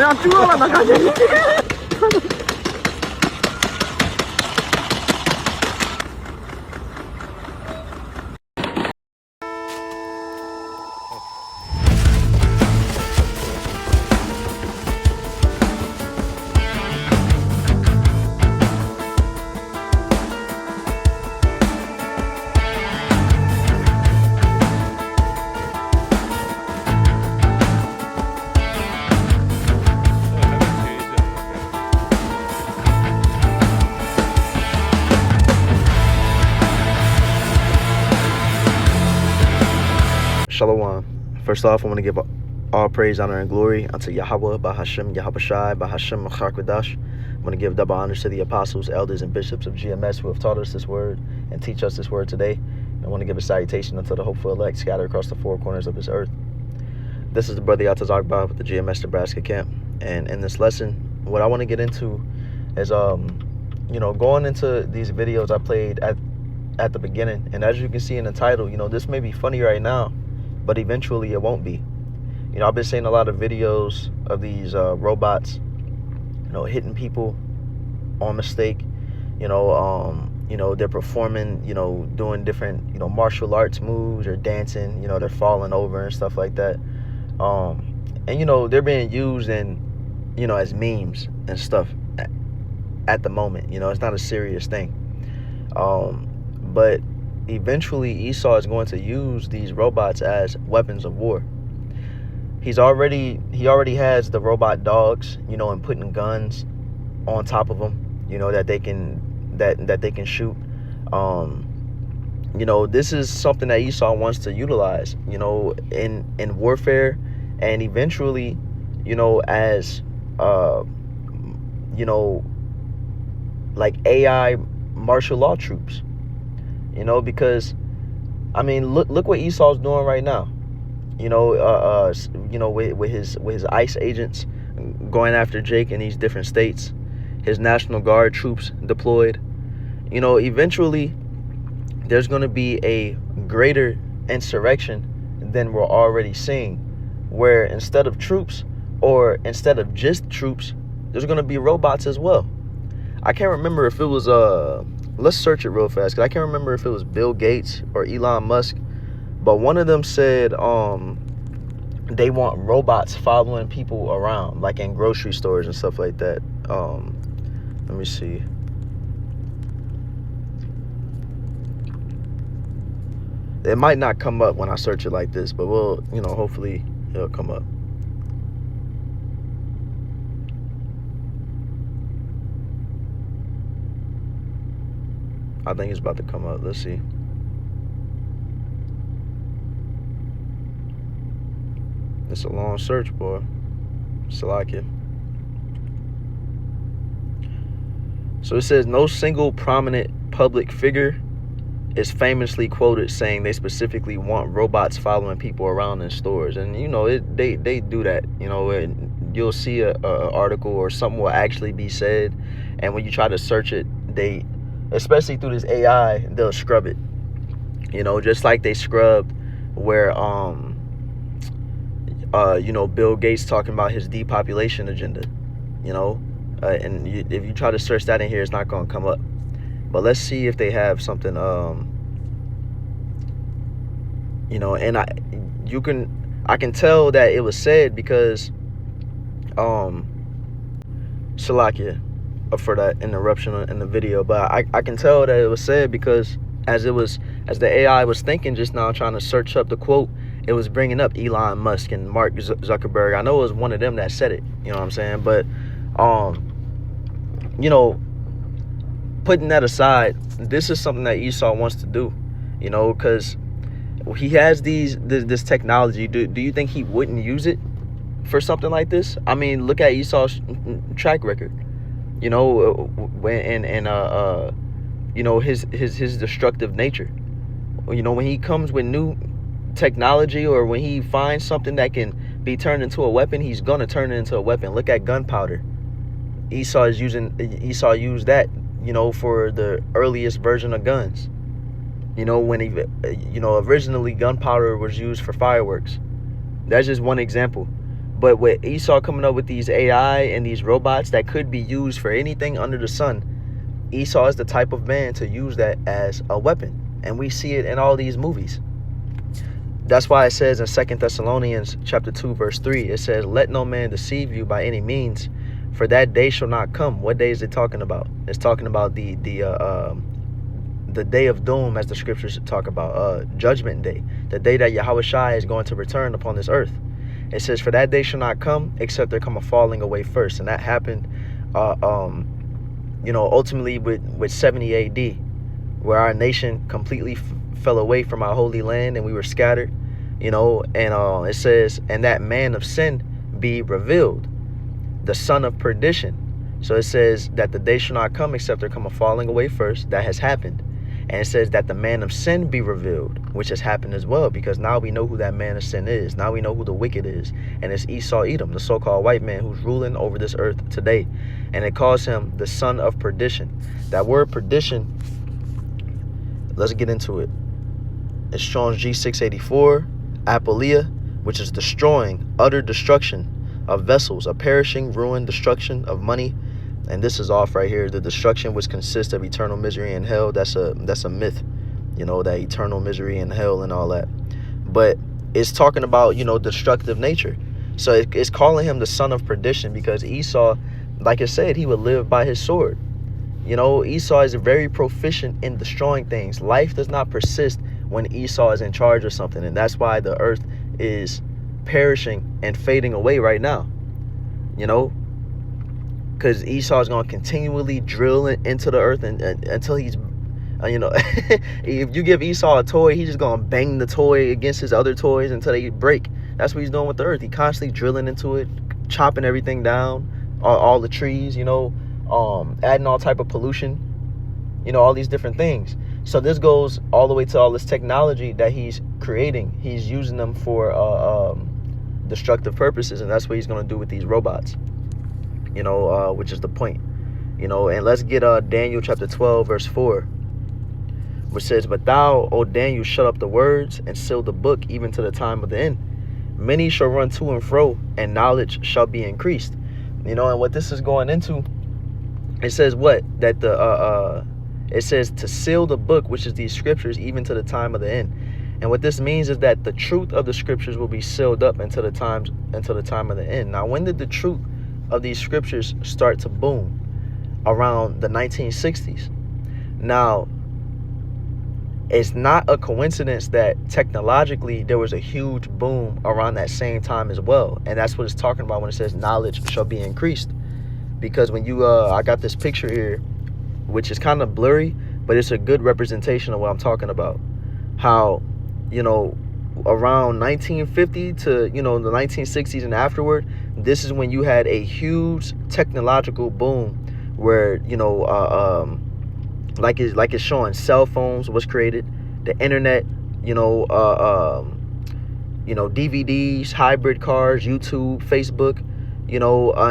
야 죽어라 나 가자. Shalom. First off, I want to give all praise, honor, and glory unto Yahweh, Bahashem, Yahabashai, Bahashem, Machakwadash. I want to give double honors to the apostles, elders, and bishops of GMS who have taught us this word and teach us this word today. I want to give a salutation unto the hopeful elect scattered across the four corners of this earth. This is the brother Yatazakba with the GMS Nebraska camp. And in this lesson, what I want to get into is, going into these videos I played at the beginning. And as you can see in the title, this may be funny right now, but eventually it won't be. I've been seeing a lot of videos of these robots, hitting people on mistake. They're performing, doing different, martial arts moves or dancing. They're falling over and stuff like that. And they're being used in, as memes and stuff at the moment. It's not a serious thing. But eventually Esau is going to use these robots as weapons of war. He already has the robot dogs, and putting guns on top of them, that they can shoot. This is something that Esau wants to utilize, in warfare, and eventually, as like AI martial law troops. Because look what Esau's doing right now. With his ICE agents going after Jake in these different states, his National Guard troops deployed. Eventually there's going to be a greater insurrection than we're already seeing, where instead of troops, or instead of just troops, there's going to be robots as well. I can't remember if it was let's search it real fast, because I can't remember if it was Bill Gates or Elon Musk, but one of them said they want robots following people around, like in grocery stores and stuff like that. Let me see. It might not come up when I search it like this, but we'll, hopefully it'll come up. I think it's about to come up. Let's see. It's a long search, boy. Salakia. So it says, no single prominent public figure is famously quoted saying they specifically want robots following people around in stores. And, they do that. And you'll see a article or something will actually be said. And when you try to search it, especially through this AI, they'll scrub it. Just like they scrubbed where, Bill Gates talking about his depopulation agenda, and if you try to search that in here, it's not going to come up. But let's see if they have something, and I can tell that it was said because, Salakia, for that interruption in the video, but I can tell that it was said because as the AI was thinking just now, trying to search up the quote, it was bringing up Elon Musk and Mark Zuckerberg. I know it was one of them that said it, you know what I'm saying? But putting that aside, this is something that Esau wants to do, because he has this technology. Do you think he wouldn't use it for something like this? Look at Esau's track record. His destructive nature. When he comes with new technology, or when he finds something that can be turned into a weapon, he's gonna turn it into a weapon. Look at gunpowder. Esau used that, for the earliest version of guns. When originally gunpowder was used for fireworks. That's just one example. But with Esau coming up with these AI and these robots that could be used for anything under the sun, Esau is the type of man to use that as a weapon. And we see it in all these movies. That's why it says in 2 Thessalonians chapter 2, verse 3, it says, let no man deceive you by any means, for that day shall not come. What day is it talking about? It's talking about the day of doom, as the scriptures talk about, judgment day, the day that Yahweh Shai is going to return upon this earth. It says, for that day shall not come except there come a falling away first. And that happened, ultimately with 70 AD, where our nation completely fell away from our holy land and we were scattered, and it says, and that man of sin be revealed, the son of perdition. So it says that the day shall not come except there come a falling away first. That has happened. And it says that the man of sin be revealed, which has happened as well, because now we know who that man of sin is. Now we know who the wicked is. And it's Esau Edom, the so-called white man who's ruling over this earth today. And it calls him the son of perdition. That word perdition, let's get into it. It's Strong's G684, apoleia, which is destroying, utter destruction of vessels, a perishing, ruin, destruction of money. And this is off right here. The destruction which consists of eternal misery and hell. That's a myth, that eternal misery and hell and all that. But it's talking about, destructive nature. So it's calling him the son of perdition because Esau, like I said, he would live by his sword. Esau is very proficient in destroying things. Life does not persist when Esau is in charge of something. And that's why the earth is perishing and fading away right now, because Esau is going to continually drill into the earth until he's, if you give Esau a toy, he's just going to bang the toy against his other toys until they break. That's what he's doing with the earth. He constantly drilling into it, chopping everything down, all the trees, adding all type of pollution, all these different things. So this goes all the way to all this technology that he's creating. He's using them for destructive purposes, and that's what he's going to do with these robots. Which is the point, and let's get Daniel chapter 12, verse 4, which says, but thou, O Daniel, shut up the words and seal the book even to the time of the end. Many shall run to and fro, and knowledge shall be increased. And what this is going into, it says what? That it says to seal the book, which is these scriptures, even to the time of the end. And what this means is that the truth of the scriptures will be sealed up until the time of the end. Now, when did the truth of these scriptures start to boom? Around the 1960s. Now, it's not a coincidence that technologically there was a huge boom around that same time as well. And that's what it's talking about when it says knowledge shall be increased. Because when you I got this picture here, which is kind of blurry, but it's a good representation of what I'm talking about. How, around 1950 to, the 1960s and afterward, this is when you had a huge technological boom where, like it's showing, cell phones was created, the internet, DVDs, hybrid cars, YouTube, Facebook,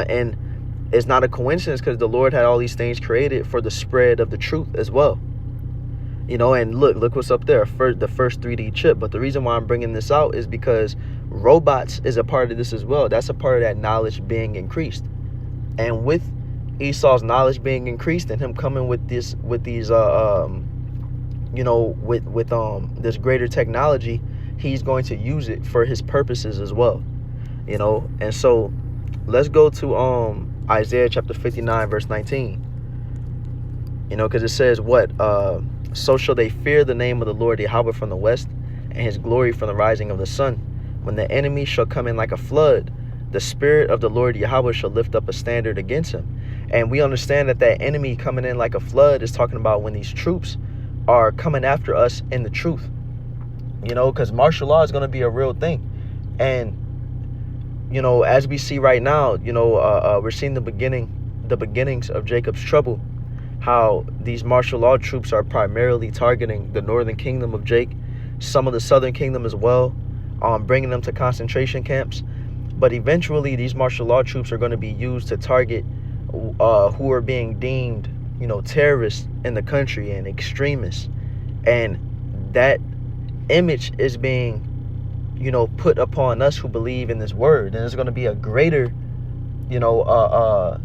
and it's not a coincidence because the Lord had all these things created for the spread of the truth as well. And look what's up there, the first 3D chip. But the reason why I'm bringing this out is because robots is a part of this as well. That's a part of that knowledge being increased. And with Esau's knowledge being increased and him coming with these this greater technology, he's going to use it for his purposes as well. And so let's go to Isaiah chapter 59, verse 19. Because it says what? So shall they fear the name of the Lord Yahweh from the west, and his glory from the rising of the sun. When the enemy shall come in like a flood, the spirit of the Lord Yahweh shall lift up a standard against him. And we understand that that enemy coming in like a flood is talking about when these troops are coming after us in the truth. Because martial law is going to be a real thing. And, as we see right now, we're seeing the beginnings of Jacob's trouble. How these martial law troops are primarily targeting the northern kingdom of Jake, some of the southern kingdom as well, bringing them to concentration camps. But eventually these martial law troops are going to be used to target who are being deemed, terrorists in the country and extremists. And that image is being put upon us who believe in this word. And there's going to be a greater, greater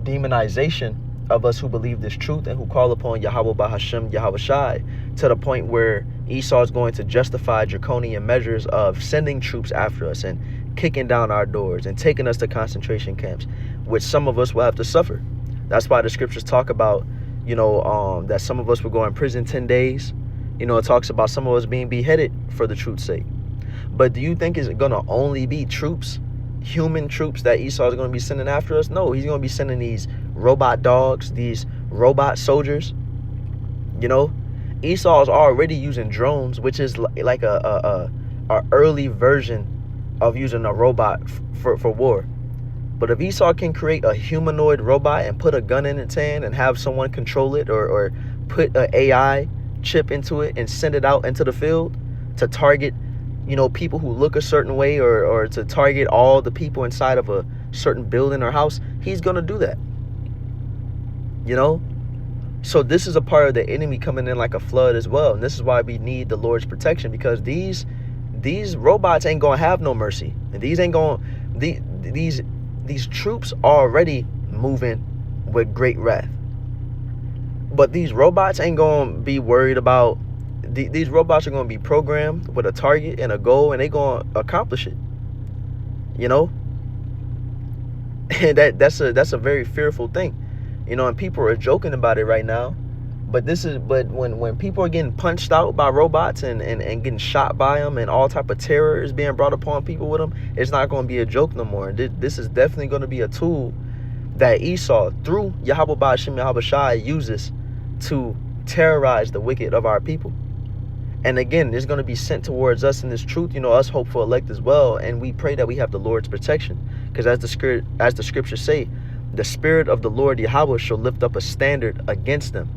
demonization of us who believe this truth and who call upon Yahweh Bahashem, Yahweh Shai, to the point where Esau is going to justify draconian measures of sending troops after us and kicking down our doors and taking us to concentration camps, which some of us will have to suffer. That's why the scriptures talk about, that some of us will go in prison 10 days. It talks about some of us being beheaded for the truth's sake. But do you think it's going to only be troops, human troops, that Esau is going to be sending after us? No, he's going to be sending these robot dogs, these robot soldiers. Esau is already using drones, which is like a early version of using a robot for war. But if Esau can create a humanoid robot and put a gun in its hand and have someone control it, or put an AI chip into it and send it out into the field to target, people who look a certain way, or to target all the people inside of a certain building or house, he's going to do that. So this is a part of the enemy coming in like a flood as well. And this is why we need the Lord's protection, because these robots ain't going to have no mercy. And these troops are already moving with great wrath. But these robots ain't going to be worried about, these robots are going to be programmed with a target and a goal, and they going to accomplish it. And that's a very fearful thing. And people are joking about it right now. But when people are getting punched out by robots and getting shot by them, and all type of terror is being brought upon people with them, it's not going to be a joke no more. This is definitely going to be a tool that Esau, through Yahweh Ba'ashem Yahweh Shai, uses to terrorize the wicked of our people. And again, it's going to be sent towards us in this truth, us hopeful elect as well. And we pray that we have the Lord's protection, because as the scriptures say, the spirit of the Lord Yahweh shall lift up a standard against them.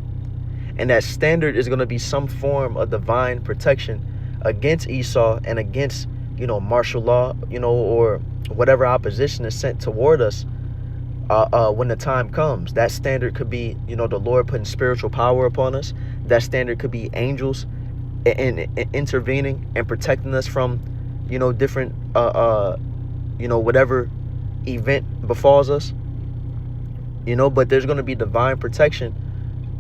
And that standard is going to be some form of divine protection against Esau and against, martial law, or whatever opposition is sent toward us when the time comes. That standard could be, the Lord putting spiritual power upon us. That standard could be angels and intervening and protecting us from, different, whatever event befalls us. But there's going to be divine protection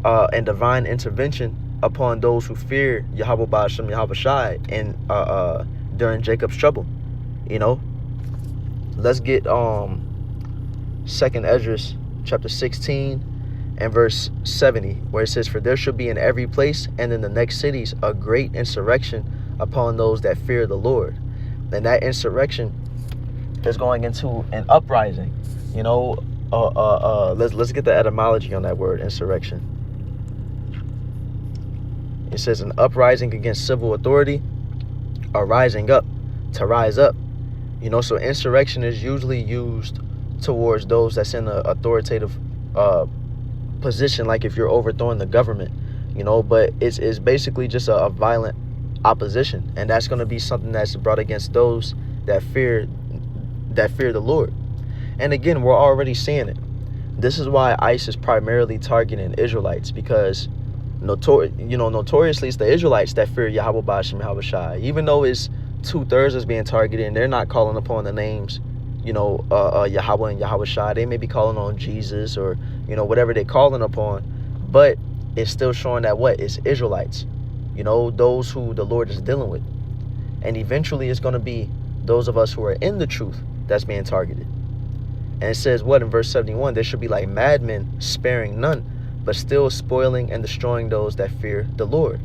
and divine intervention upon those who fear Yahweh Ba'ashem Yahweh Shai and during Jacob's trouble. Let's get 2nd Esdras chapter 16 and verse 70, where it says, "For there shall be in every place and in the next cities a great insurrection upon those that fear the Lord." And that insurrection is going into an uprising. Let's get the etymology on that word, insurrection. It says an uprising against civil authority, or rising up, to rise up. So insurrection is usually used towards those that's in an authoritative position, like if you're overthrowing the government, but it's basically just a violent opposition. And that's going to be something that's brought against those that fear the Lord. And again, we're already seeing it. This is why ICE is primarily targeting Israelites, because notoriously it's the Israelites that fear Yahweh Ba'ashem Yahweh Shai. Even though it's 2/3 is being targeted, and they're not calling upon the names, Yahweh and Yahweh Shai. They may be calling on Jesus or, whatever they're calling upon, but it's still showing that it's Israelites, those who the Lord is dealing with. And eventually it's going to be those of us who are in the truth that's being targeted. And it says in verse 71, there should be like madmen, sparing none, but still spoiling and destroying those that fear the Lord.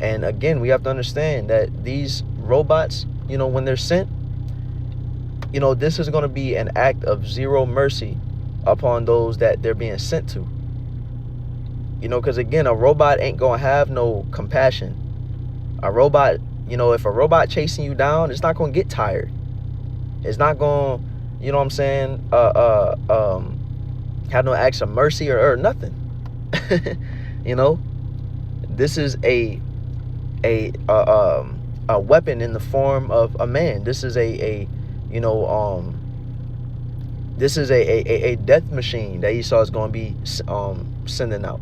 And again, we have to understand that these robots, when they're sent, this is going to be an act of zero mercy upon those that they're being sent to. Because again, a robot ain't going to have no compassion. A robot, if a robot chasing you down, it's not going to get tired. It's not going to, have no acts of mercy or nothing. This is a weapon in the form of a man. This is a death machine that Esau is going to be sending out.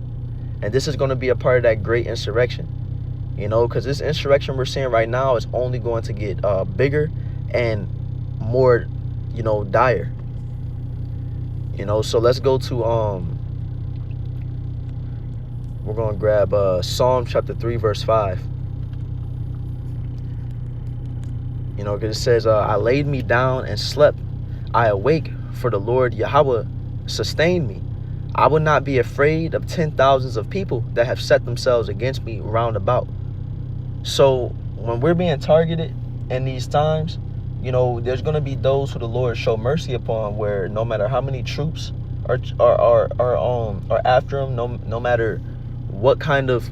And this is going to be a part of that great insurrection. You know, because this insurrection we're seeing right now is only going to get bigger and more, you know, dire. You know, so let's go to we're going to grab Psalm chapter 3 verse 5. You know, because it says, I laid me down and slept. I awake, for the Lord Yahweh sustained me. I will not be afraid of 10,000s of people that have set themselves against me round about. So when we're being targeted in these times, you know, there's going to be those who the Lord show mercy upon, where no matter how many troops are after them, no matter what kind of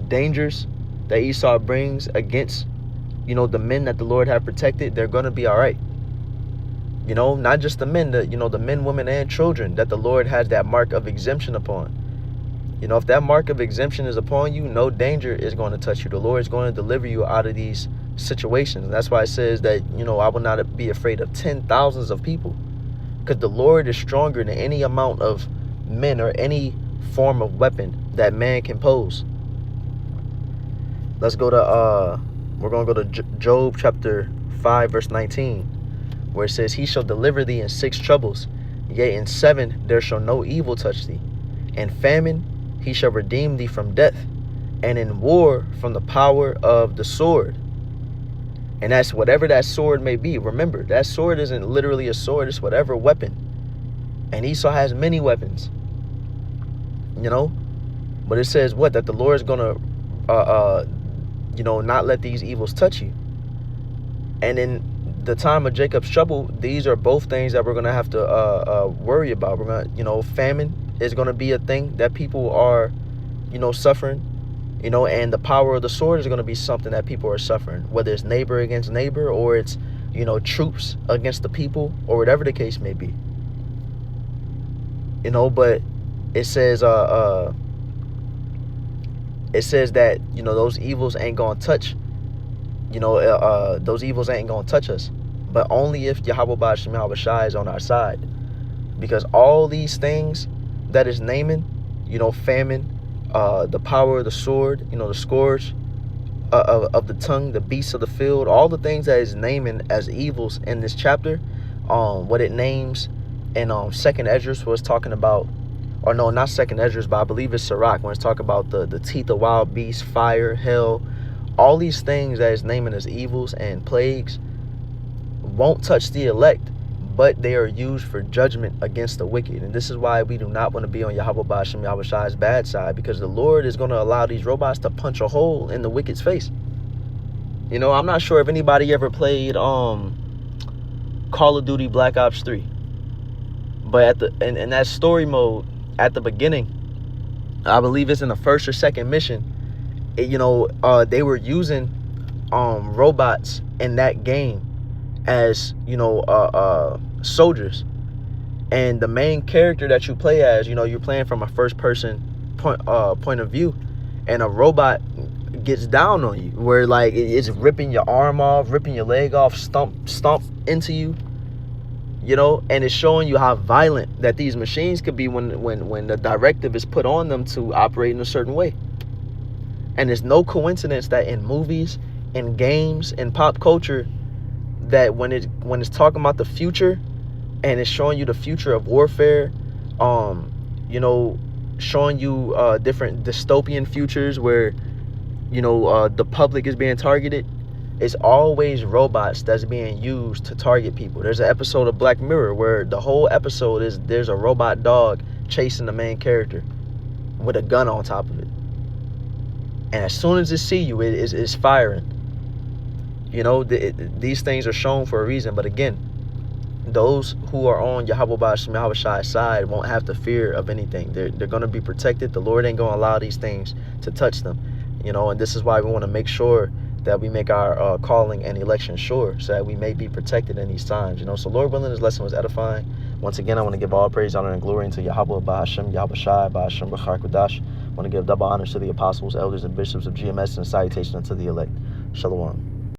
dangers that Esau brings against, you know, the men that the Lord have protected, they're going to be all right. You know, not just the men, you know, the men, women, and children that the Lord has that mark of exemption upon. You know, if that mark of exemption is upon you, no danger is going to touch you. The Lord is going to deliver you out of these situations. That's why it says that, you know, I will not be afraid of 10,000s of people, because the Lord is stronger than any amount of men or any form of weapon that man can pose. Let's go to we're going to go to Job chapter 5 verse 19, where it says, he shall deliver thee in 6 troubles, yea, in 7 there shall no evil touch thee. In famine he shall redeem thee from death, and in war from the power of the sword. And that's whatever that sword may be. Remember, that sword isn't literally a sword, it's whatever weapon. And Esau has many weapons, you know. But it says what? That the Lord is going to you know, not let these evils touch you. And in the time of Jacob's trouble, these are both things that we're going to have to worry about. We're going to, you know, famine is going to be a thing that people are, you know, suffering, you know, and the power of the sword is going to be something that people are suffering, whether it's neighbor against neighbor, or it's, you know, troops against the people, or whatever the case may be. You know, but it says that, you know, those evils ain't gonna touch, you know, those evils ain't gonna touch us, but only if Yahweh Ba'ashem Yahweh Shai is on our side. Because all these things that is naming, you know, famine, the power of the sword, you know, the scourge of the tongue, the beasts of the field, all the things that is naming as evils in this chapter, what it names in 2nd Esdras was talking about, or no, not 2nd Esdras, but I believe it's Sirach, when it's talking about the teeth of wild beasts, fire, hell, all these things that is naming as evils and plagues won't touch the elect, but they are used for judgment against the wicked. And this is why we do not want to be on Yahweh Ba'ashem Yahweh Shai's bad side, because the Lord is going to allow these robots to punch a hole in the wicked's face. You know, I'm not sure if anybody ever played Call of Duty Black Ops 3, but in that story mode, at the beginning, I believe it's in the 1st or 2nd mission, you know, they were using robots in that game as, you know, soldiers. And the main character that you play as, you know, you're playing from a first person point of view, and a robot gets down on you, where like it's ripping your arm off, ripping your leg off, stomp into you. You know, and it's showing you how violent that these machines could be when the directive is put on them to operate in a certain way. And it's no coincidence that in movies, in games, in pop culture, that when it's talking about the future, and it's showing you the future of warfare, you know, showing you different dystopian futures where, you know, the public is being targeted, it's always robots that's being used to target people. There's an episode of Black Mirror where the whole episode is there's a robot dog chasing the main character with a gun on top of it. And as soon as it see you, it's firing. You know, these things are shown for a reason. But again, those who are on Yahweh Ba'ashem Yahweh Shai's side won't have to fear of anything. They're going to be protected. The Lord ain't going to allow these things to touch them. You know, and this is why we want to make sure that we make our calling and election sure, so that we may be protected in these times. You know, so Lord willing, this lesson was edifying. Once again, I want to give all praise, honor, and glory unto Yahweh Ba'ashem Yahweh Shai Ba'ashem B'Chakodash. I want to give double honors to the apostles, elders, and bishops of GMS, and salutation unto the elect. Shalom.